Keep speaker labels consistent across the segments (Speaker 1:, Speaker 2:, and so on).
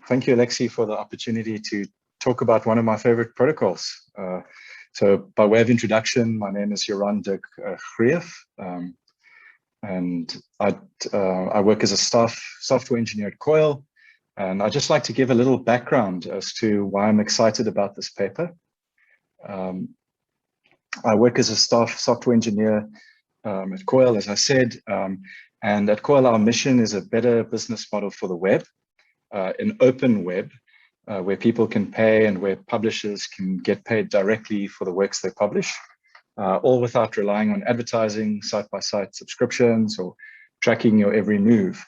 Speaker 1: Thank you, Alexi, for the opportunity to talk about one of my favorite protocols. So by way of introduction, my name is Joran Dirk Greef, and I work as a staff software engineer at Coil. And I'd just like to give a little background as to why I'm excited about this paper. I work as a staff software engineer at Coil, as I said, and at Coil, our mission is a better business model for the web, an open web, where people can pay and where publishers can get paid directly for the works they publish, all without relying on advertising, site-by-site subscriptions, or tracking your every move.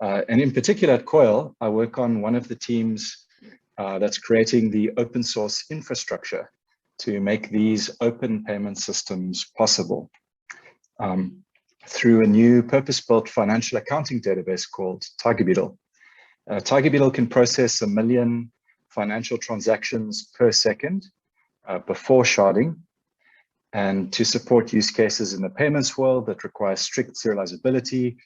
Speaker 1: And in particular at Coil, I work on one of the teams that's creating the open source infrastructure to make these open payment systems possible through a new purpose-built financial accounting database called TigerBeetle. TigerBeetle can process 1 million financial transactions per second before sharding, and to support use cases in the payments world that require strict serializability.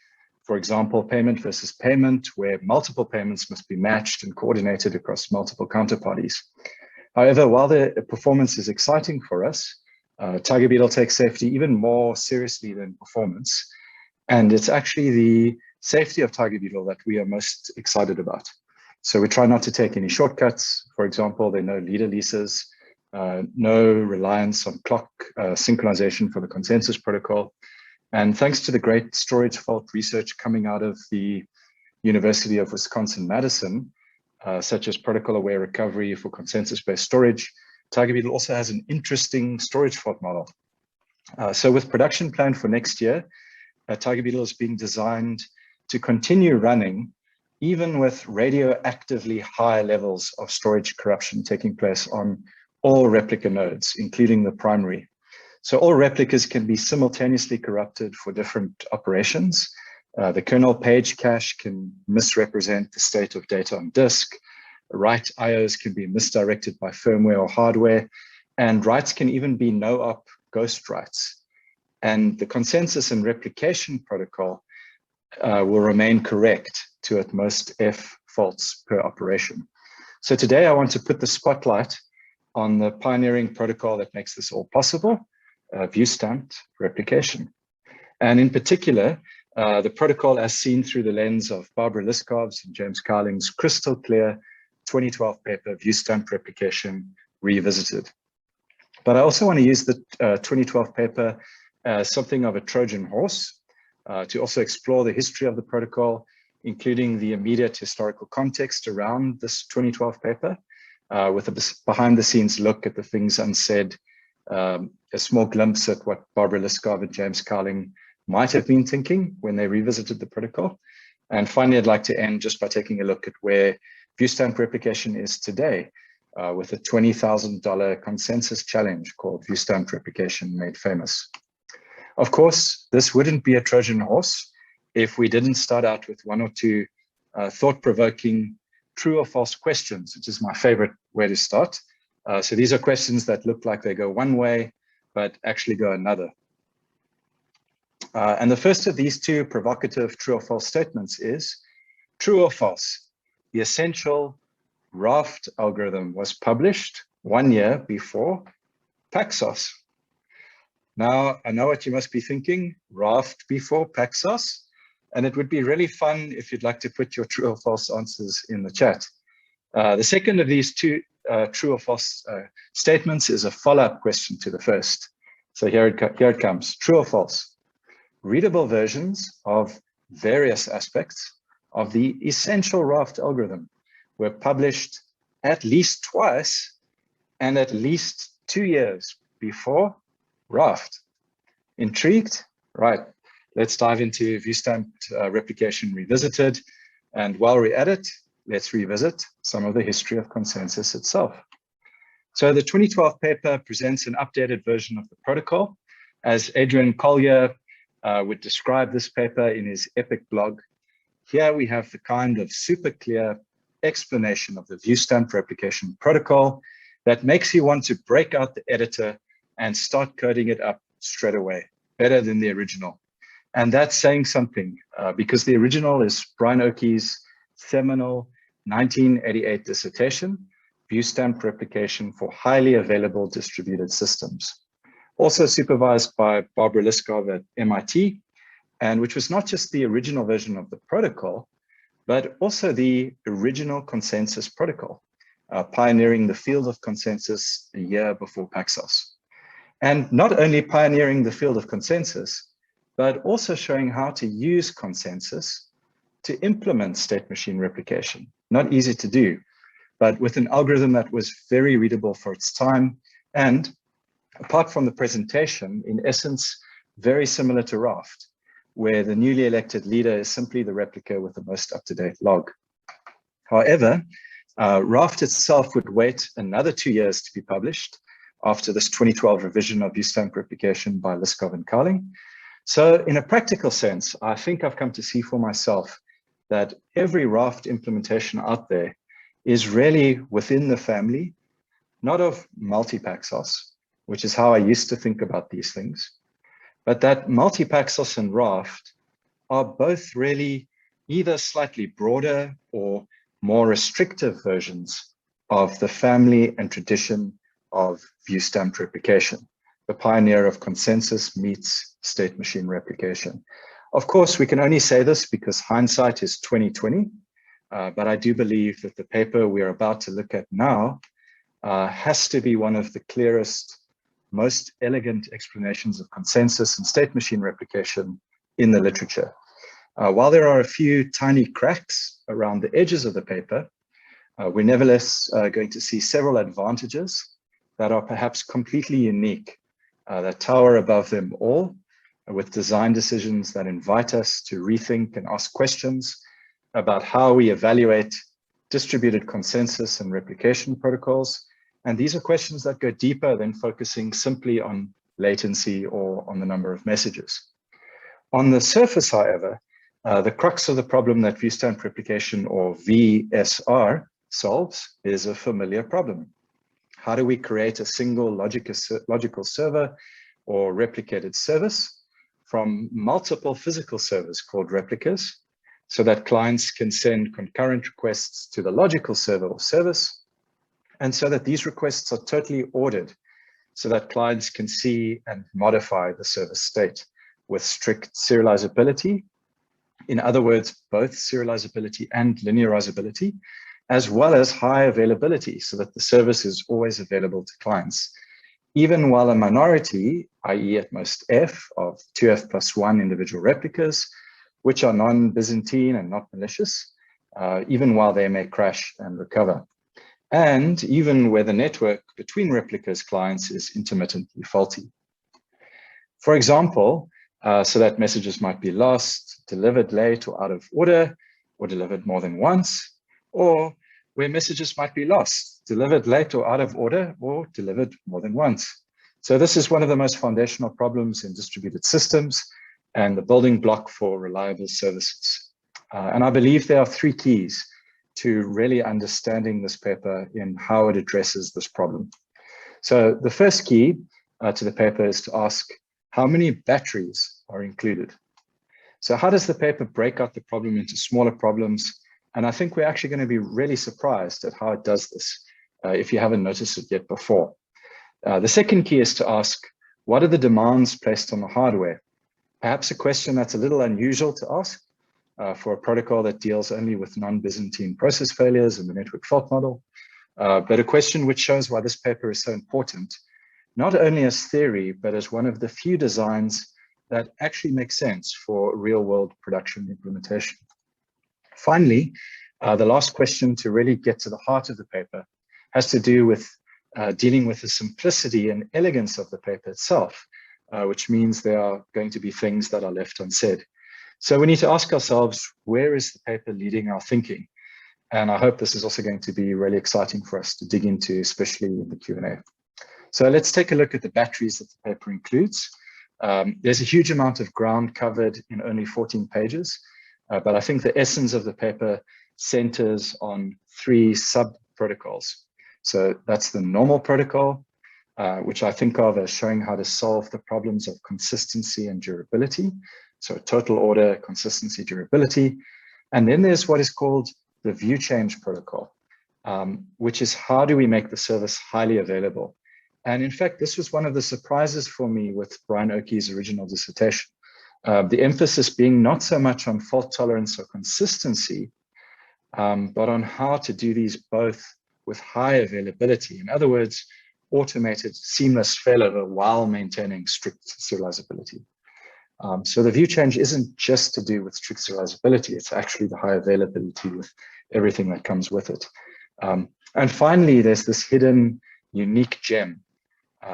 Speaker 1: For example, payment versus payment, where multiple payments must be matched and coordinated across multiple counterparties. However, while the performance is exciting for us, TigerBeetle takes safety even more seriously than performance. And it's actually the safety of TigerBeetle that we are most excited about. So we try not to take any shortcuts. For example, there are no leader leases, no reliance on clock synchronization for the consensus protocol. And thanks to the great storage fault research coming out of the University of Wisconsin-Madison, such as protocol-aware recovery for consensus-based storage, TigerBeetle also has an interesting storage fault model. So with production planned for next year, TigerBeetle is being designed to continue running even with radioactively high levels of storage corruption taking place on all replica nodes, including the primary. So all replicas can be simultaneously corrupted for different operations. The kernel page cache can misrepresent the state of data on disk. Write IOs can be misdirected by firmware or hardware, and writes can even be no-op ghost writes. And the consensus and replication protocol will remain correct to at most F faults per operation. So today I want to put the spotlight on the pioneering protocol that makes this all possible, Viewstamped Replication. And in particular, the protocol as seen through the lens of Barbara Liskov's and James Carling's crystal clear 2012 paper, Viewstamped Replication Revisited. But I also want to use the 2012 paper as something of a Trojan horse to also explore the history of the protocol, including the immediate historical context around this 2012 paper, with a behind-the-scenes look at the things unsaid, a small glimpse at what Barbara Liskov and James Carling might have been thinking when they revisited the protocol. And finally, I'd like to end just by taking a look at where Viewstamped Replication is today, with a $20,000 consensus challenge called Viewstamped Replication Made Famous. Of course, this wouldn't be a Trojan horse if we didn't start out with one or two thought-provoking true or false questions, which is my favorite way to start. So these are questions that look like they go one way, but actually go another. And the first of these two provocative true or false statements is, true or false? The essential raft algorithm was published 1 year before Paxos. Now, I know what you must be thinking, raft before Paxos, and it would be really fun if you'd like to put your true or false answers in the chat. The second of these two true or false statements is a follow-up question to the first. So here it comes, true or false? Readable versions of various aspects of the essential raft algorithm were published at least twice and at least 2 years before raft. Intrigued? Right, let's dive into Viewstamped Replication Revisited. And while we're at it, let's revisit some of the history of consensus itself. So the 2012 paper presents an updated version of the protocol. As Adrian Collier would describe this paper in his epic blog, here we have the kind of super clear explanation of the Viewstamped Replication protocol that makes you want to break out the editor and start coding it up straight away, better than the original. And that's saying something because the original is Brian Oakey's seminal 1988 dissertation, Viewstamped Replication for Highly Available Distributed Systems. Also supervised by Barbara Liskov at MIT, and which was not just the original version of the protocol, but also the original consensus protocol, pioneering the field of consensus a year before Paxos. And not only pioneering the field of consensus, but also showing how to use consensus to implement state machine replication. Not easy to do, but with an algorithm that was very readable for its time. And apart from the presentation, in essence, very similar to Raft, where the newly elected leader is simply the replica with the most up-to-date log. However, Raft itself would wait another 2 years to be published after this 2012 revision of Viewstamped Replication by Liskov and Carling. So in a practical sense, I think I've come to see for myself that every Raft implementation out there is really within the family, not of multi-Paxos, which is how I used to think about these things, but that multi-Paxos and Raft are both really either slightly broader or more restrictive versions of the family and tradition of Viewstamped replication, the pioneer of consensus meets state machine replication. Of course, we can only say this because hindsight is 2020, but I do believe that the paper we are about to look at now has to be one of the clearest, most elegant explanations of consensus and state machine replication in the literature. While there are a few tiny cracks around the edges of the paper, we're nevertheless going to see several advantages that are perhaps completely unique, that tower above them all, with design decisions that invite us to rethink and ask questions about how we evaluate distributed consensus and replication protocols. And these are questions that go deeper than focusing simply on latency or on the number of messages. On the surface, however, the crux of the problem that Viewstamped replication, or VSR, solves is a familiar problem. How do we create a single logical server or replicated service from multiple physical servers called replicas, so that clients can send concurrent requests to the logical server or service, and so that these requests are totally ordered so that clients can see and modify the service state with strict serializability. In other words, both serializability and linearizability, as well as high availability so that the service is always available to clients. Even while a minority, i.e. at most F of 2F plus 1 individual replicas, which are non-Byzantine and not malicious, even while they may crash and recover. And even where the network between replicas clients is intermittently faulty. For example, so that messages might be lost, delivered late or out of order, or delivered more than once, or where messages might be lost, delivered late or out of order, or delivered more than once. So this is one of the most foundational problems in distributed systems and the building block for reliable services. And I believe there are 3 keys to really understanding this paper in how it addresses this problem. So the first key to the paper is to ask how many batteries are included. So how does the paper break out the problem into smaller problems? And I think we're actually going to be really surprised at how it does this, if you haven't noticed it yet before. The second key is to ask, what are the demands placed on the hardware? Perhaps a question that's a little unusual to ask for a protocol that deals only with non-Byzantine process failures in the network fault model, but a question which shows why this paper is so important, not only as theory, but as one of the few designs that actually make sense for real-world production implementation. Finally, the last question to really get to the heart of the paper has to do with dealing with the simplicity and elegance of the paper itself, which means there are going to be things that are left unsaid. So we need to ask ourselves, where is the paper leading our thinking? And I hope this is also going to be really exciting for us to dig into, especially in the Q&A. So let's take a look at the batteries that the paper includes. There's a huge amount of ground covered in only 14 pages. But I think the essence of the paper centers on 3 sub-protocols. So that's the normal protocol, which I think of as showing how to solve the problems of consistency and durability. So total order, consistency, durability. And then there's what is called the view change protocol, which is how do we make the service highly available? And in fact, this was one of the surprises for me with Brian Oakey's original dissertation. The emphasis being not so much on fault tolerance or consistency, but on how to do these both with high availability. In other words, automated seamless failover while maintaining strict serializability. So the view change isn't just to do with strict serializability, it's actually the high availability with everything that comes with it. And finally, there's this hidden unique gem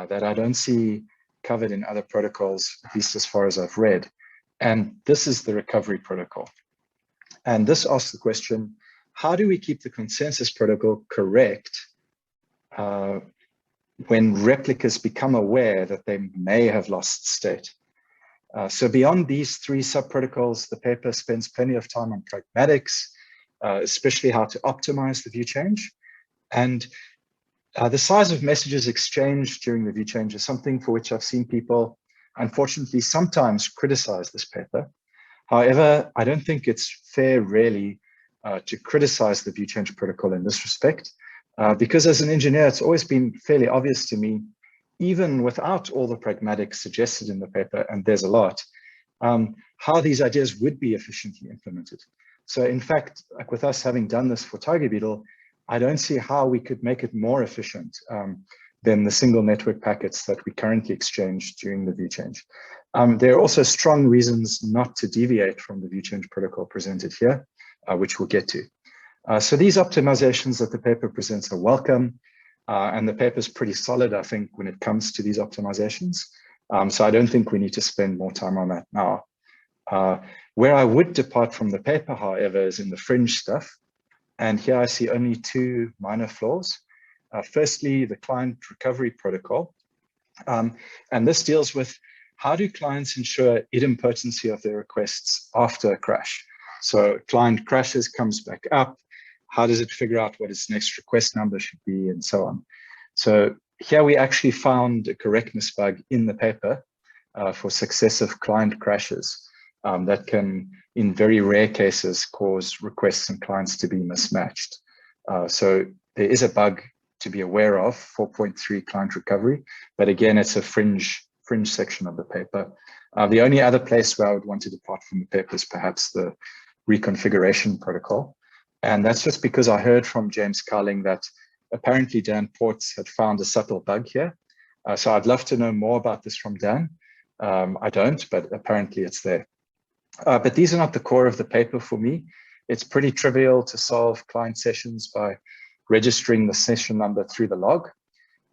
Speaker 1: that I don't see covered in other protocols, at least as far as I've read. And this is the recovery protocol. And this asks the question, how do we keep the consensus protocol correct when replicas become aware that they may have lost state? So beyond these three sub-protocols, the paper spends plenty of time on pragmatics, especially how to optimize the view change. And the size of messages exchanged during the view change is something for which I've seen people, unfortunately, sometimes criticize this paper. However, I don't think it's fair, really, to criticize the view change protocol in this respect, because as an engineer, it's always been fairly obvious to me, even without all the pragmatics suggested in the paper, and there's a lot, how these ideas would be efficiently implemented. So in fact, like with us having done this for Tiger Beetle, I don't see how we could make it more efficient than the single network packets that we currently exchange during the view change. There are also strong reasons not to deviate from the view change protocol presented here, which we'll get to. So these optimizations that the paper presents are welcome, and the paper is pretty solid, I think, when it comes to these optimizations. So I don't think we need to spend more time on that now. Where I would depart from the paper, however, is in the fringe stuff. And here I see only two minor flaws. Firstly, the client recovery protocol. And this deals with how do clients ensure idempotency of their requests after a crash? So client crashes, comes back up. How does it figure out what its next request number should be, and so on? So here we actually found a correctness bug in the paper for successive client crashes that can, in very rare cases, cause requests and clients to be mismatched. So there is a bug to be aware of, 4.3 client recovery, but again, it's a fringe section of the paper. The only other place where I would want to depart from the paper is perhaps the reconfiguration protocol. And that's just because I heard from James Cowling that apparently Dan Ports had found a subtle bug here. So I'd love to know more about this from Dan. I don't, but apparently it's there. But these are not the core of the paper for me. It's pretty trivial to solve client sessions by registering the session number through the log.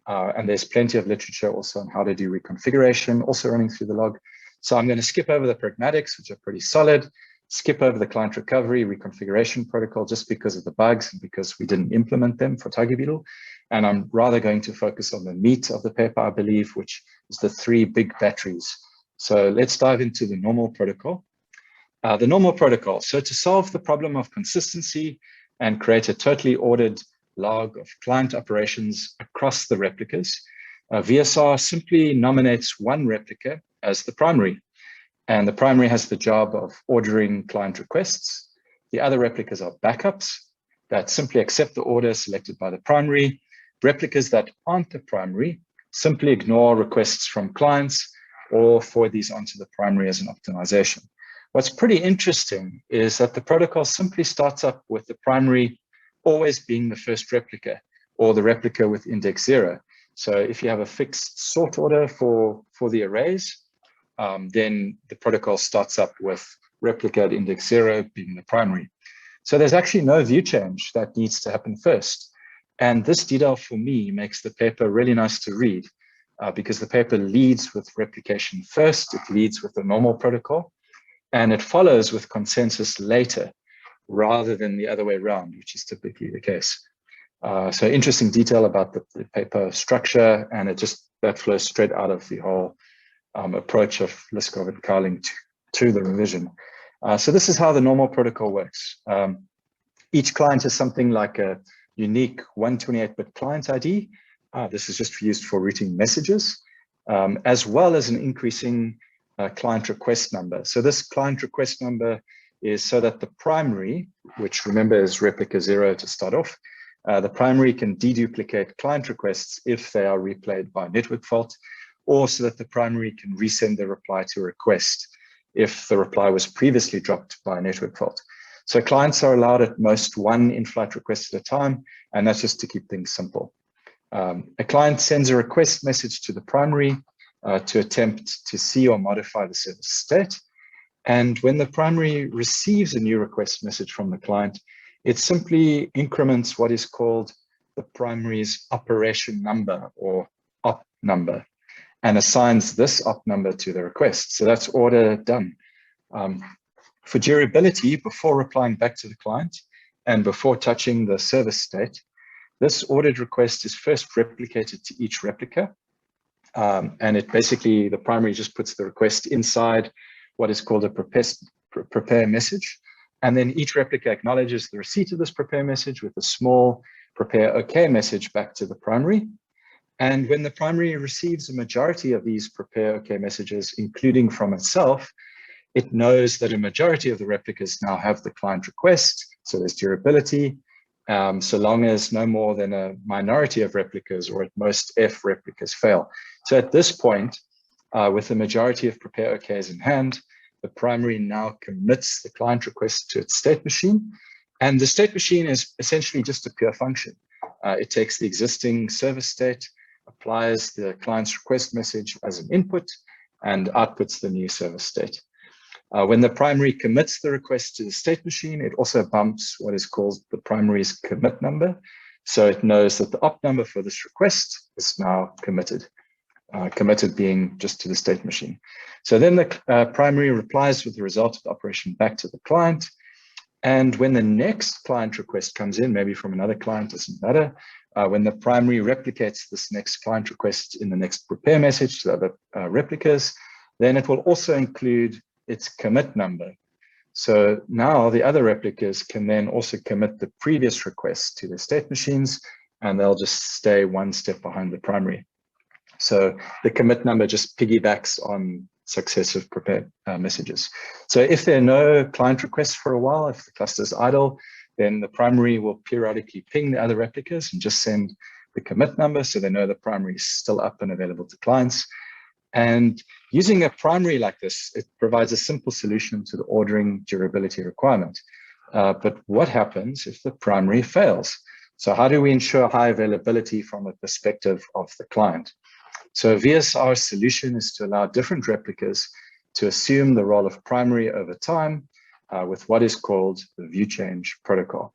Speaker 1: And there's plenty of literature also on how to do reconfiguration, also running through the log. So I'm going to skip over the pragmatics, which are pretty solid, skip over the client recovery reconfiguration protocol just because of the bugs and because we didn't implement them for Tiger Beetle. And I'm rather going to focus on the meat of the paper, I believe, which is the three big batteries. So let's dive into the normal protocol. The normal protocol. So to solve the problem of consistency and create a totally ordered log of client operations across the replicas, VSR simply nominates one replica as the primary. And the primary has the job of ordering client requests. The other replicas are backups that simply accept the order selected by the primary. Replicas that aren't the primary simply ignore requests from clients or forward these onto the primary as an optimization. What's pretty interesting is that the protocol simply starts up with the primary always being the first replica or the replica with index 0. So if you have a fixed sort order for the arrays, then the protocol starts up with replica at index 0 being the primary. So there's actually no view change that needs to happen first. And this detail for me makes the paper really nice to read because the paper leads with replication first, it leads with the normal protocol, and it follows with consensus later rather than the other way around, which is typically the case. So interesting detail about the paper structure, and that flows straight out of the whole approach of Liskov and Cowling to the revision. So this is how the normal protocol works. Each client has something like a unique 128-bit client ID. This is just used for routing messages, as well as an increasing client request number. So this client request number is so that the primary, which remember is replica 0 to start off, the primary can deduplicate client requests if they are replayed by network fault, or so that the primary can resend the reply to a request if the reply was previously dropped by a network fault. So clients are allowed at most one in-flight request at a time, and that's just to keep things simple. A client sends a request message to the primary to attempt to see or modify the service state. And when the primary receives a new request message from the client, it simply increments what is called the primary's operation number or op number and assigns this op number to the request. So that's order done. For durability, before replying back to the client and before touching the service state, this ordered request is first replicated to each replica. And it basically, the primary just puts the request inside what is called a prepare message. And then each replica acknowledges the receipt of this prepare message with a small prepare OK message back to the primary. And when the primary receives a majority of these prepare OK messages, including from itself, it knows that a majority of the replicas now have the client request. So there's durability, so long as no more than a minority of replicas or at most F replicas fail. So at this point, with the majority of prepare OKs in hand, the primary now commits the client request to its state machine. And the state machine is essentially just a pure function. It takes the existing service state, applies the client's request message as an input, and outputs the new service state. When the primary commits the request to the state machine, it also bumps what is called the primary's commit number. So it knows that the op number for this request is now committed. Committed being just to the state machine. So then the primary replies with the result of the operation back to the client. And when the next client request comes in, maybe from another client, doesn't matter, when the primary replicates this next client request in the next prepare message to the other replicas, then it will also include its commit number. So now the other replicas can then also commit the previous request to their state machines, and they'll just stay one step behind the primary. So the commit number just piggybacks on successive prepared messages. So if there are no client requests for a while, if the cluster is idle, then the primary will periodically ping the other replicas and just send the commit number so they know the primary is still up and available to clients. And using a primary like this, it provides a simple solution to the ordering durability requirement. But what happens if the primary fails? So how do we ensure high availability from the perspective of the client? So VSR's solution is to allow different replicas to assume the role of primary over time with what is called the view change protocol.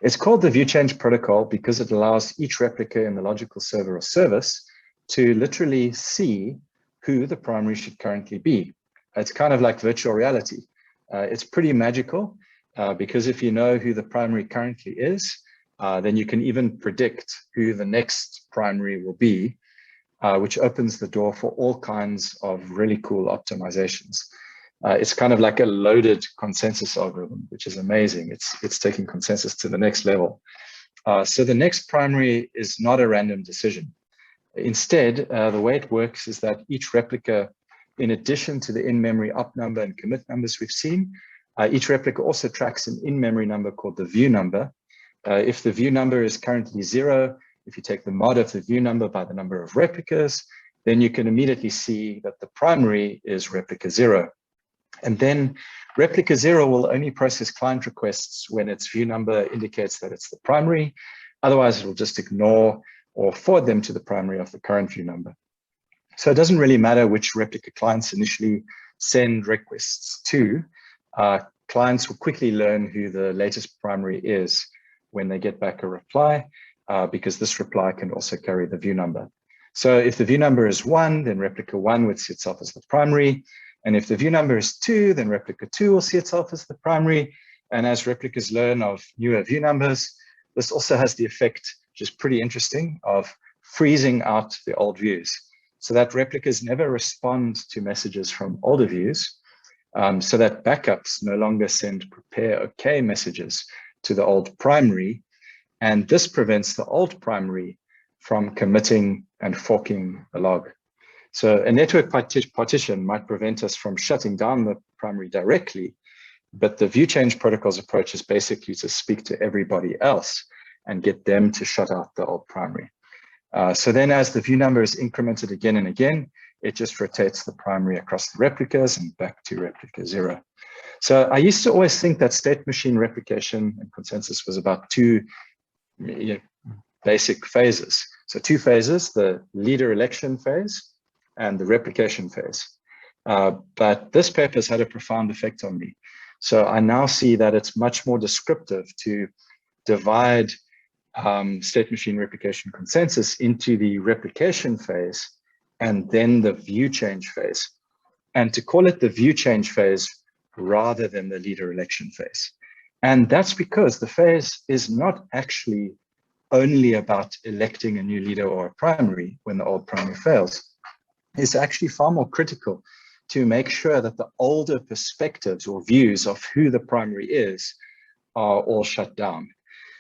Speaker 1: It's called the view change protocol because it allows each replica in the logical server or service to literally see who the primary should currently be. It's kind of like virtual reality. It's pretty magical because if you know who the primary currently is, then you can even predict who the next primary will be, which opens the door for all kinds of really cool optimizations. It's kind of like a loaded consensus algorithm, which is amazing. It's taking consensus to the next level. So the next primary is not a random decision. Instead, the way it works is that each replica, in addition to the in-memory op number and commit numbers we've seen, each replica also tracks an in-memory number called the view number. If the view number is currently 0, if you take the mod of the view number by the number of replicas, then you can immediately see that the primary is replica 0. And then replica 0 will only process client requests when its view number indicates that it's the primary. Otherwise, it will just ignore or forward them to the primary of the current view number. So it doesn't really matter which replica clients initially send requests to. Clients will quickly learn who the latest primary is when they get back a reply, because this reply can also carry the view number. So if the view number is 1, then replica 1 would see itself as the primary. And if the view number is 2, then replica 2 will see itself as the primary. And as replicas learn of newer view numbers, this also has the effect, which is pretty interesting, of freezing out the old views, so that replicas never respond to messages from older views, so that backups no longer send prepare OK messages to the old primary. And this prevents the old primary from committing and forking a log. So a network partition might prevent us from shutting down the primary directly, But the view change protocol's approach is basically to speak to everybody else and get them to shut out the old primary. So then as the view number is incremented again and again, it just rotates the primary across the replicas and back to replica 0. So I used to always think that state machine replication and consensus was about two basic phases. So two phases, the leader election phase and the replication phase. But this paper has had a profound effect on me. So I now see that it's much more descriptive to divide state machine replication consensus into the replication phase and then the view change phase, and to call it the view change phase rather than the leader election phase. And that's because the phase is not actually only about electing a new leader or a primary when the old primary fails. It's actually far more critical to make sure that the older perspectives or views of who the primary is are all shut down,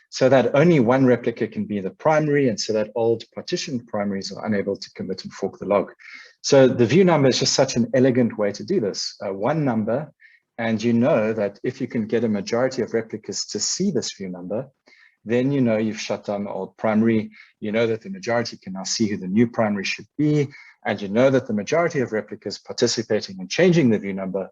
Speaker 1: so that only one replica can be the primary, and so that old partitioned primaries are unable to commit and fork the log. So the view number is just such an elegant way to do this. One number, and you know that if you can get a majority of replicas to see this view number, then you know you've shut down the old primary. You know that the majority can now see who the new primary should be, and you know that the majority of replicas participating in changing the view number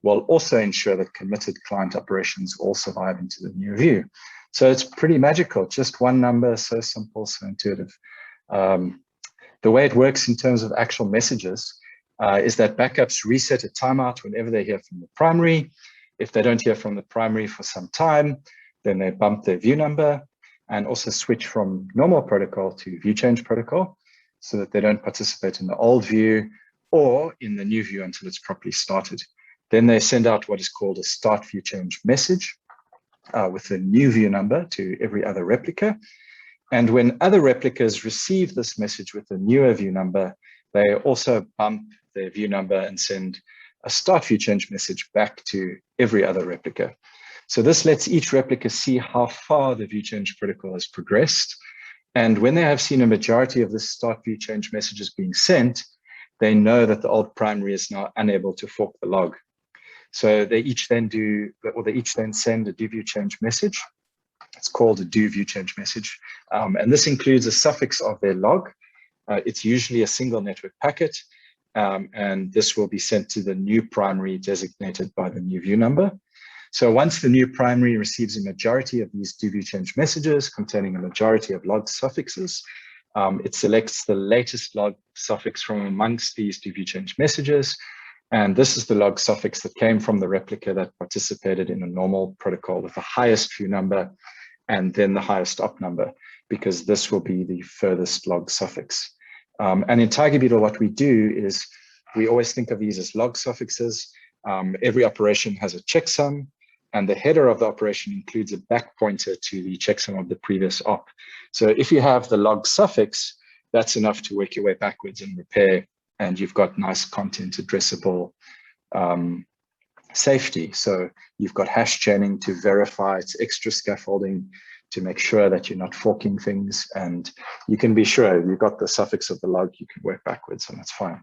Speaker 1: will also ensure that committed client operations all survive into the new view. So it's pretty magical, just one number, so simple, so intuitive. The way it works in terms of actual messages is that backups reset a timeout whenever they hear from the primary. If they don't hear from the primary for some time, then they bump their view number and also switch from normal protocol to view change protocol so that they don't participate in the old view or in the new view until it's properly started. Then they send out what is called a start view change message with the new view number to every other replica. And when other replicas receive this message with the newer view number, they also bump their view number and send a start view change message back to every other replica. So this lets each replica see how far the view change protocol has progressed. And when they have seen a majority of the start view change messages being sent, they know that the old primary is now unable to fork the log. So they each then send a do view change message. It's called a do view change message. And this includes a suffix of their log. It's usually a single network packet. And this will be sent to the new primary designated by the new view number. So once the new primary receives a majority of these do view change messages containing a majority of log suffixes, it selects the latest log suffix from amongst these do view change messages. And this is the log suffix that came from the replica that participated in a normal protocol with the highest view number and then the highest op number, because this will be the furthest log suffix. And in Tiger Beetle, what we do is we always think of these as log suffixes. Every operation has a checksum, and the header of the operation includes a back pointer to the checksum of the previous op. So if you have the log suffix, that's enough to work your way backwards and repair, and you've got nice content addressable safety. So you've got hash chaining to verify, it's extra scaffolding to make sure that you're not forking things, and you can be sure you've got the suffix of the log, you can work backwards, and that's fine.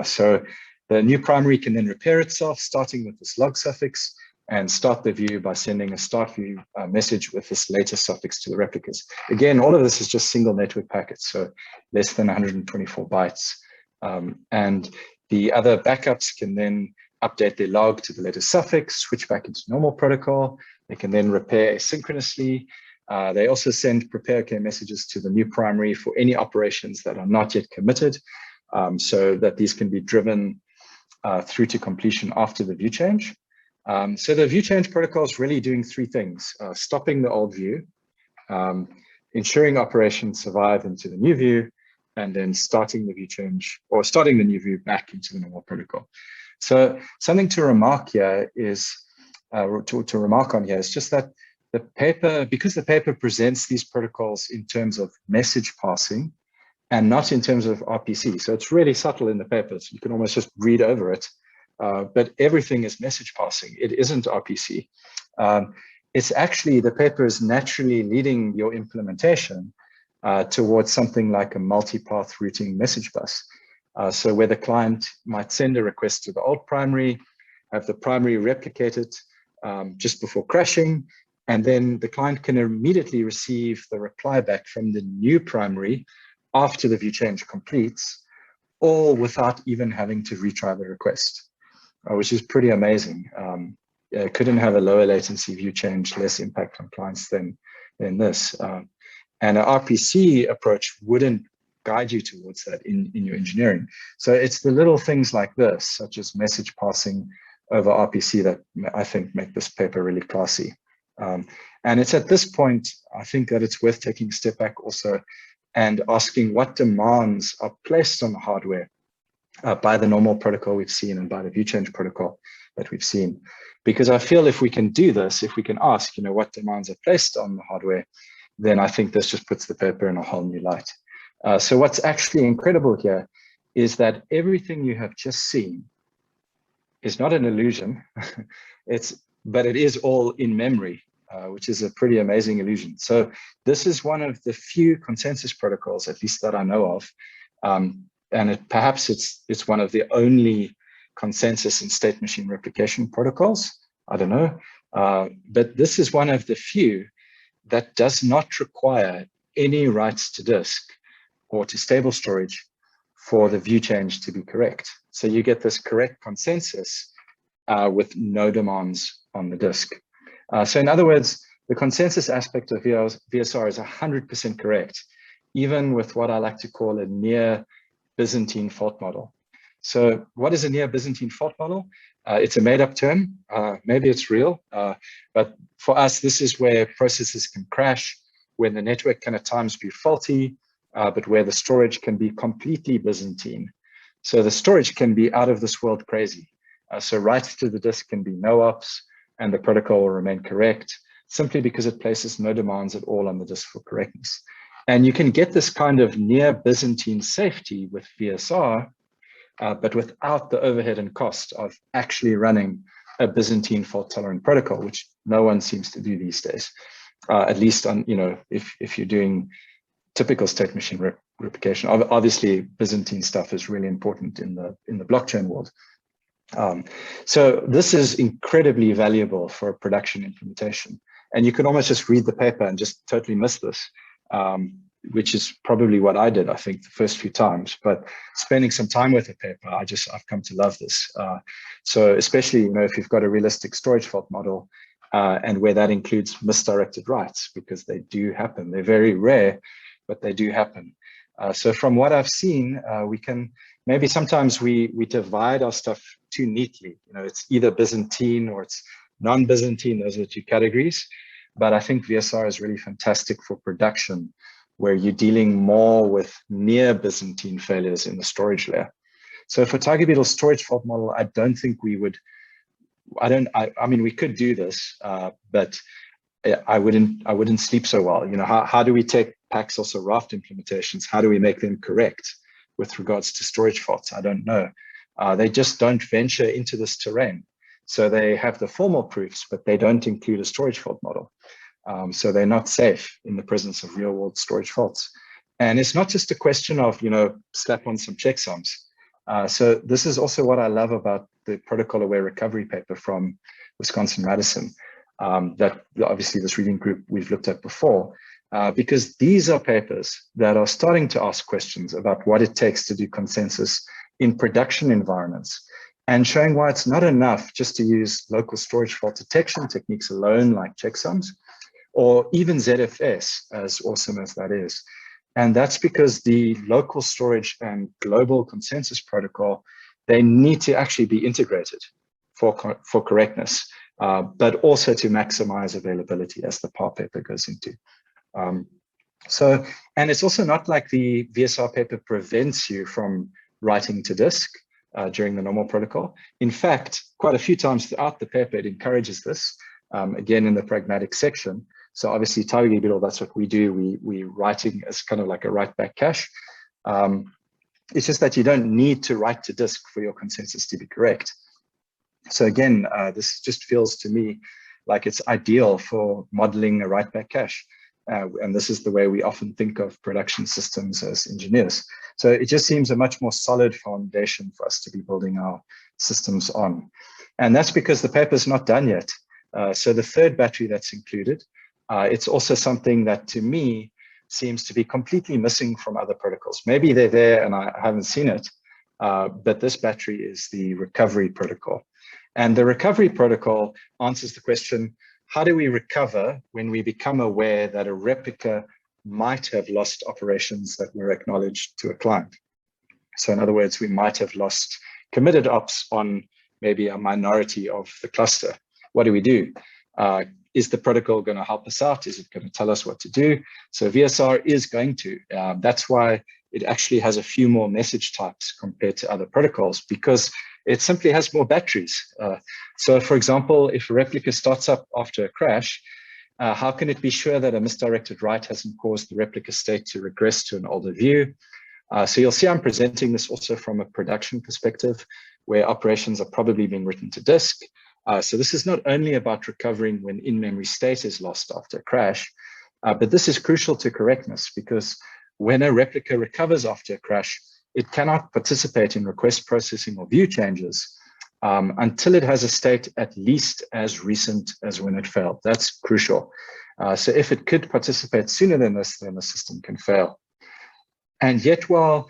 Speaker 1: So the new primary can then repair itself, starting with this log suffix, and start the view by sending a start view message with this latest suffix to the replicas. Again, all of this is just single network packets, so less than 124 bytes. And the other backups can then update their log to the latest suffix, switch back into normal protocol. They can then repair asynchronously. They also send prepare OK messages to the new primary for any operations that are not yet committed, so that these can be driven through to completion after the view change. So the view change protocol is really doing three things: stopping the old view, ensuring operations survive into the new view, and then starting the view change or starting the new view back into the normal protocol. So something to remark here is, to remark on here is just that the paper, because the paper presents these protocols in terms of message passing and not in terms of RPC. So it's really subtle in the paper, so you can almost just read over it. But everything is message passing. It isn't RPC. It's actually, the paper is naturally leading your implementation towards something like a multipath routing message bus. So where the client might send a request to the old primary, have the primary replicate it, just before crashing. And then the client can immediately receive the reply back from the new primary after the view change completes, all without even having to retry the request, which is pretty amazing. It couldn't have a lower latency view change, less impact on clients than this. And an RPC approach wouldn't guide you towards that in your engineering. So it's the little things like this, such as message passing over RPC, that I think make this paper really classy. And it's at this point, I think, that it's worth taking a step back also and asking what demands are placed on the hardware by the normal protocol we've seen and by the view change protocol that we've seen. Because I feel if we can do this, if we can ask, what demands are placed on the hardware, then I think this just puts the paper in a whole new light. So what's actually incredible here is that everything you have just seen is not an illusion, but it is all in memory, which is a pretty amazing illusion. So this is one of the few consensus protocols, at least that I know of, and perhaps it's one of the only consensus and state machine replication protocols. I don't know, but this is one of the few that does not require any writes to disk or to stable storage for the view change to be correct. So you get this correct consensus with no demands on the disk. So in other words, the consensus aspect of VSR is 100% correct, even with what I like to call a near Byzantine fault model. So what is a near Byzantine fault model? It's a made up term. Maybe it's real, but for us, this is where processes can crash, when the network can at times be faulty, but where the storage can be completely Byzantine. So the storage can be out of this world crazy. So writes to the disk can be no ops, and the protocol will remain correct, simply because it places no demands at all on the disk for correctness. And you can get this kind of near Byzantine safety with VSR, but without the overhead and cost of actually running a Byzantine fault tolerant protocol, which no one seems to do these days. At least on, if you're doing typical state machine replication. Obviously, Byzantine stuff is really important in the blockchain world. So this is incredibly valuable for a production implementation. And you can almost just read the paper and just totally miss this, which is probably what I did, I think, the first few times. But spending some time with the paper, I've come to love this. So especially, if you've got a realistic storage fault model, and where that includes misdirected writes, because they do happen. They're very rare, but they do happen. So from what I've seen, we can, maybe sometimes we divide our stuff too neatly. It's either Byzantine or it's non-Byzantine. Those are the two categories. But I think VSR is really fantastic for production, where you're dealing more with near Byzantine failures in the storage layer. So for Tiger Beetle's storage fault model, I don't think we would, I mean, we could do this, but I wouldn't sleep so well. How do we take Paxos or Raft implementations? How do we make them correct with regards to storage faults? I don't know. They just don't venture into this terrain. So they have the formal proofs, but they don't include a storage fault model. So they're not safe in the presence of real world storage faults. And it's not just a question of, slap on some checksums. So this is also what I love about the protocol aware recovery paper from Wisconsin-Madison, that obviously this reading group we've looked at before, because these are papers that are starting to ask questions about what it takes to do consensus in production environments, and showing why it's not enough just to use local storage fault detection techniques alone, like checksums, or even ZFS, as awesome as that is. And that's because the local storage and global consensus protocol, they need to actually be integrated for correctness, but also to maximize availability, as the PAR paper goes into. And it's also not like the VSR paper prevents you from writing to disk during the normal protocol. In fact, quite a few times throughout the paper, it encourages this, again, in the pragmatic section. So obviously, Tiger Beetle, that's what we do. We're writing as kind of like a write-back cache. It's just that you don't need to write to disk for your consensus to be correct. So again, this just feels to me like it's ideal for modeling a write-back cache. And this is the way we often think of production systems as engineers. So it just seems a much more solid foundation for us to be building our systems on. And that's because the paper's not done yet. So the third battery that's included, it's also something that to me seems to be completely missing from other protocols. Maybe they're there and I haven't seen it, but this battery is the recovery protocol. And the recovery protocol answers the question, how do we recover when we become aware that a replica might have lost operations that were acknowledged to a client? So in other words, we might have lost committed ops on maybe a minority of the cluster. What do we do? Is the protocol going to help us out? Is it going to tell us what to do? So VSR is going to. That's why it actually has a few more message types compared to other protocols, because it simply has more batteries. So for example, if a replica starts up after a crash, how can it be sure that a misdirected write hasn't caused the replica state to regress to an older view? So you'll see I'm presenting this also from a production perspective, where operations are probably being written to disk. So this is not only about recovering when in-memory state is lost after a crash, but this is crucial to correctness, because when a replica recovers after a crash, it cannot participate in request processing or view changes until it has a state at least as recent as when it failed. That's crucial. So if it could participate sooner than this, then the system can fail. And yet, while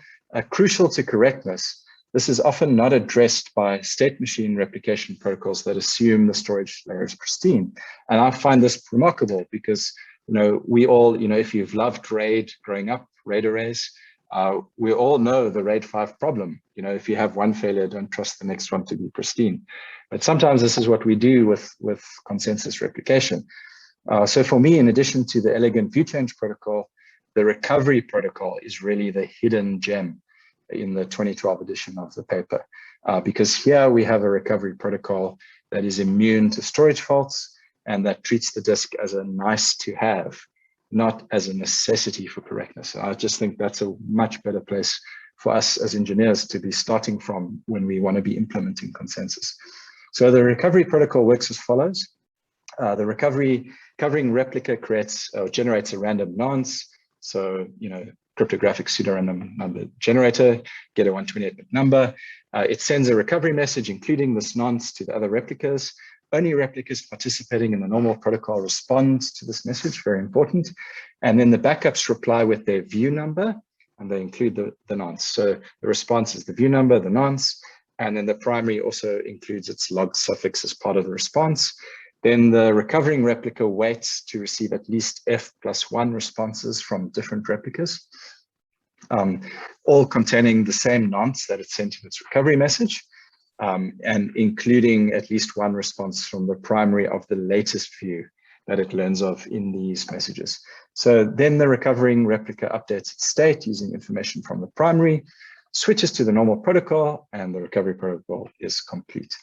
Speaker 1: crucial to correctness, this is often not addressed by state machine replication protocols that assume the storage layer is pristine. And I find this remarkable because, we all, if you've loved RAID growing up, RAID arrays, we all know the RAID 5 problem. If you have one failure, don't trust the next one to be pristine. But sometimes this is what we do with consensus replication. So for me, in addition to the elegant view change protocol, the recovery protocol is really the hidden gem in the 2012 edition of the paper, because here we have a recovery protocol that is immune to storage faults and that treats the disk as a nice to have, not as a necessity for correctness. I just think that's a much better place for us as engineers to be starting from when we want to be implementing consensus. So the recovery protocol works as follows. The recovery covering replica generates a random nonce. So, cryptographic pseudorandom number generator, get a 128-bit number. It sends a recovery message, including this nonce, to the other replicas. Only replicas participating in the normal protocol respond to this message, very important. And then the backups reply with their view number, and they include the nonce. So the response is the view number, the nonce, and then the primary also includes its log suffix as part of the response. Then the recovering replica waits to receive at least F+1 responses from different replicas, all containing the same nonce that it sent in its recovery message, and including at least one response from the primary of the latest view that it learns of in these messages. So then the recovering replica updates its state using information from the primary, switches to the normal protocol, and the recovery protocol is complete.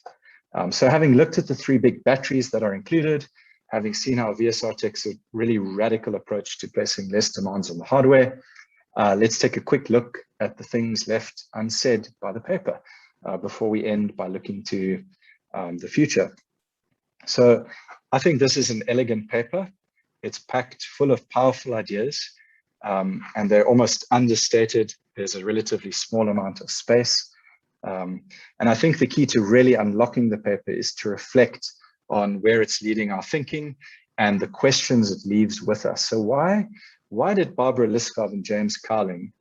Speaker 1: So having looked at the three big batteries that are included, having seen how VSR takes a really radical approach to placing less demands on the hardware, let's take a quick look at the things left unsaid by the paper before we end by looking to the future. So I think this is an elegant paper. It's packed full of powerful ideas, and they're almost understated. There's a relatively small amount of space. And I think the key to really unlocking the paper is to reflect on where it's leading our thinking and the questions it leaves with us. So why did Barbara Liskov and James Carling,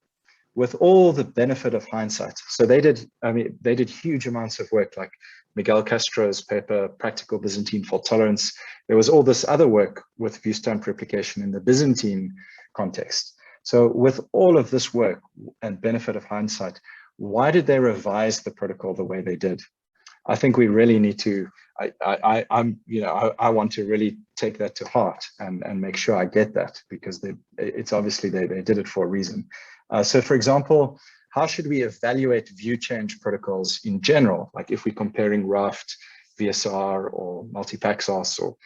Speaker 1: with all the benefit of hindsight, so they did huge amounts of work, like Miguel Castro's paper, Practical Byzantine Fault Tolerance. There was all this other work with Viewstamped replication in the Byzantine context. So with all of this work and benefit of hindsight, why did they revise the protocol the way they did? I think we really need to, I want to really take that to heart and make sure I get that, because it's obviously they did it for a reason. So for example, how should we evaluate view change protocols in general? Like if we're comparing Raft, VSR, or multi-Paxos or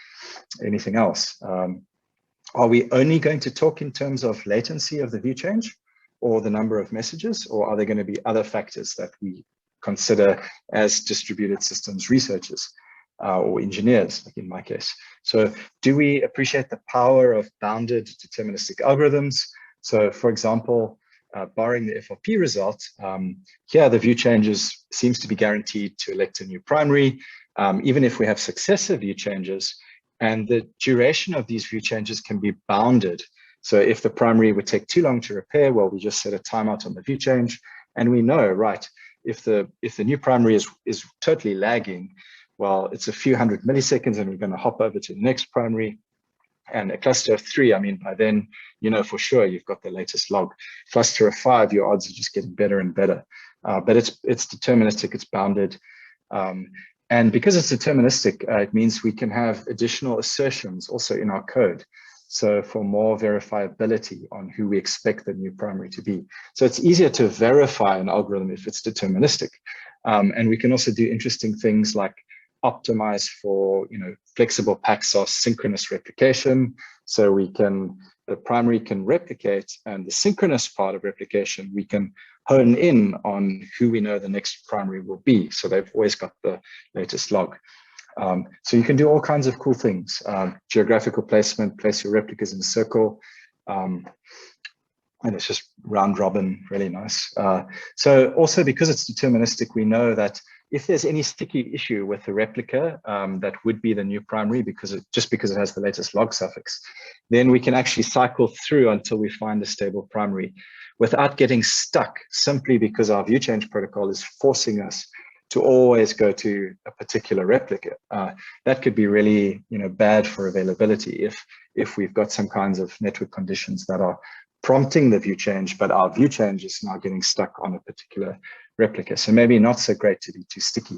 Speaker 1: anything else. Are we only going to talk in terms of latency of the view change, or the number of messages, or are there going to be other factors that we consider as distributed systems researchers or engineers, like in my case? So do we appreciate the power of bounded deterministic algorithms? So for example, barring the FRP result, here the view changes seems to be guaranteed to elect a new primary. even if we have successive view changes, and the duration of these view changes can be bounded. So if the primary would take too long to repair, well, we just set a timeout on the view change, and we know, right, if the new primary is totally lagging, well, it's a few hundred milliseconds, and we're going to hop over to the next primary. And a cluster of 3, I mean, by then, you know for sure you've got the latest log. Cluster of 5, your odds are just getting better and better. But it's deterministic, it's bounded. And because it's deterministic, it means we can have additional assertions also in our code. So for more verifiability on who we expect the new primary to be. So it's easier to verify an algorithm if it's deterministic. And we can also do interesting things like optimize for, flexible Paxos synchronous replication. So the primary can replicate, and the synchronous part of replication, we can hone in on who we know the next primary will be. So they've always got the latest log. So you can do all kinds of cool things. Geographical placement, place your replicas in a circle. And it's just round robin, really nice. So also because it's deterministic, we know that if there's any sticky issue with the replica, that would be the new primary because it has the latest log suffix, then we can actually cycle through until we find a stable primary without getting stuck simply because our view change protocol is forcing us to always go to a particular replica. That could be really bad for availability if we've got some kinds of network conditions that are prompting the view change, but our view change is now getting stuck on a particular replica. So maybe not so great to be too sticky.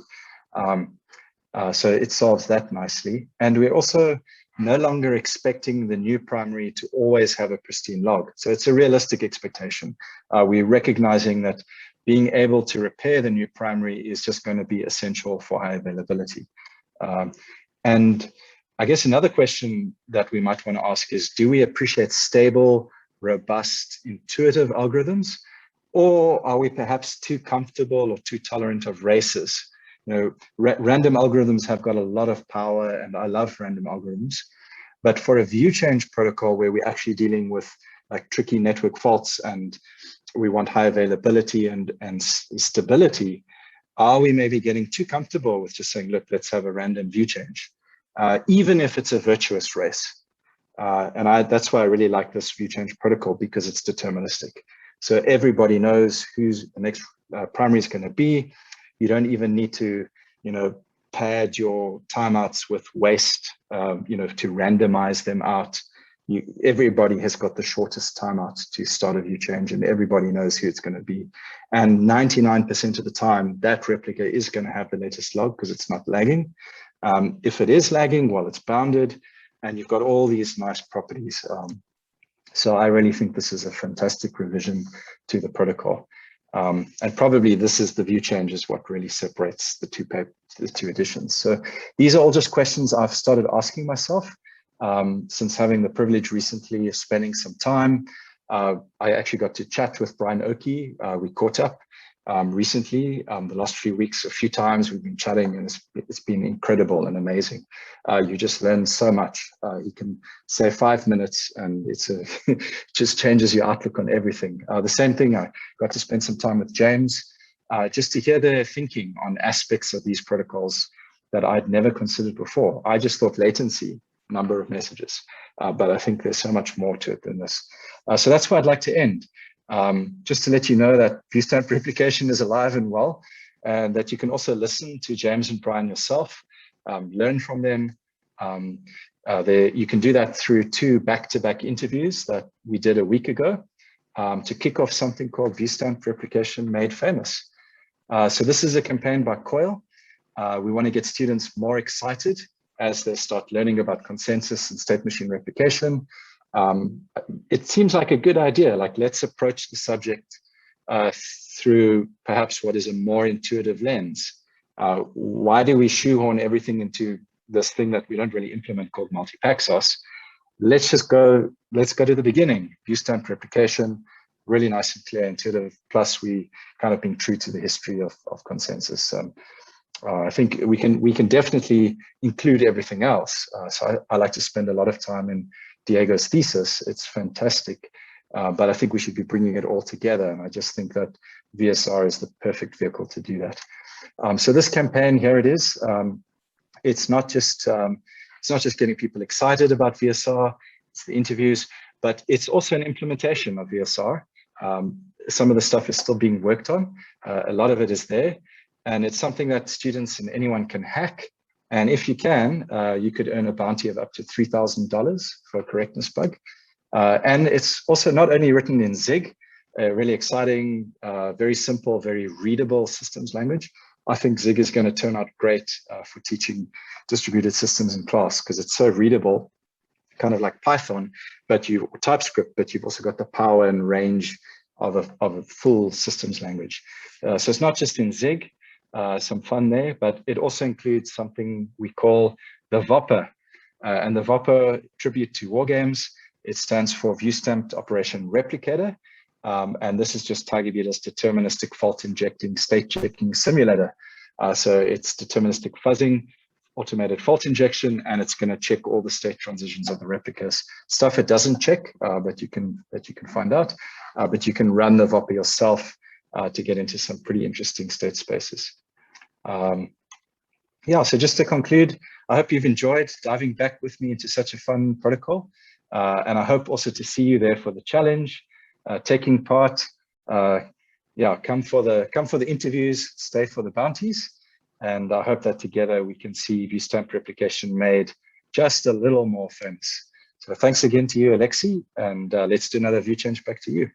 Speaker 1: So it solves that nicely. And we're also no longer expecting the new primary to always have a pristine log. So it's a realistic expectation. We're recognizing that being able to repair the new primary is just going to be essential for high availability. And I guess another question that we might want to ask is, do we appreciate stable, robust, intuitive algorithms, or are we perhaps too comfortable or too tolerant of races? Random algorithms have got a lot of power, and I love random algorithms. But for a view change protocol where we're actually dealing with like tricky network faults and we want high availability and stability, are we maybe getting too comfortable with just saying, look, let's have a random view change, even if it's a virtuous race? And that's why I really like this view change protocol, because it's deterministic. So everybody knows who's the next primary is going to be. You don't even need to, pad your timeouts with waste, to randomize them out. Everybody has got the shortest timeout to start a view change, and everybody knows who it's going to be. And 99% of the time, that replica is going to have the latest log because it's not lagging. If it is lagging, well, it's bounded, and you've got all these nice properties. So I really think this is a fantastic revision to the protocol. And probably this is the view change is what really separates the two editions. So these are all just questions I've started asking myself since having the privilege recently of spending some time. I actually got to chat with Brian Oakey. We caught up recently, the last few weeks, a few times we've been chatting, and it's been incredible and amazing. You just learn so much. You can say 5 minutes and it just changes your outlook on everything. The same thing, I got to spend some time with James, just to hear their thinking on aspects of these protocols that I'd never considered before. I just thought latency, number of messages, but I think there's so much more to it than this. So that's where I'd like to end. Just to let you know that Viewstamped Replication is alive and well, and that you can also listen to James and Brian yourself, learn from them. You can do that through 2 back-to-back interviews that we did a week ago to kick off something called Viewstamped Replication Made Famous. So this is a campaign by COIL. We want to get students more excited as they start learning about consensus and state machine replication. It seems like a good idea. Like, let's approach the subject through perhaps what is a more intuitive lens. Why do we shoehorn everything into this thing that we don't really implement called multi-Paxos? Let's go to the beginning. Viewstamped replication, really nice and clear, intuitive. Plus, we kind of being true to the history of consensus. I think we can definitely include everything else. So I like to spend a lot of time in Diego's thesis. It's fantastic, but I think we should be bringing it all together. And I just think that VSR is the perfect vehicle to do that. So this campaign, here it is. it's not just getting people excited about VSR, it's the interviews, but it's also an implementation of VSR. Some of the stuff is still being worked on. A lot of it is there, and it's something that students and anyone can hack. And if you can, you could earn a bounty of up to $3,000 for a correctness bug. And it's also not only written in Zig, a really exciting, very simple, very readable systems language. I think Zig is going to turn out great for teaching distributed systems in class because it's so readable, kind of like Python, but TypeScript, but you've also got the power and range of a full systems language. So it's not just in Zig, some fun there, but it also includes something we call the VOPR. And the VOPR, tribute to war games, it stands for Viewstamped Replication Revisited. And this is just Tiger Beetle's deterministic fault injecting state checking simulator. So it's deterministic fuzzing, automated fault injection, and it's going to check all the state transitions of the replicas. Stuff it doesn't check, but you can find out. But you can run the VOPR yourself to get into some pretty interesting state spaces. Yeah, so just to conclude, I hope you've enjoyed diving back with me into such a fun protocol. And I hope also to see you there for the challenge, taking part. Yeah, come for the interviews, stay for the bounties. And I hope that together we can see Viewstamped replication made just a little more famous. So thanks again to you, Alexi, and let's do another view change back to you.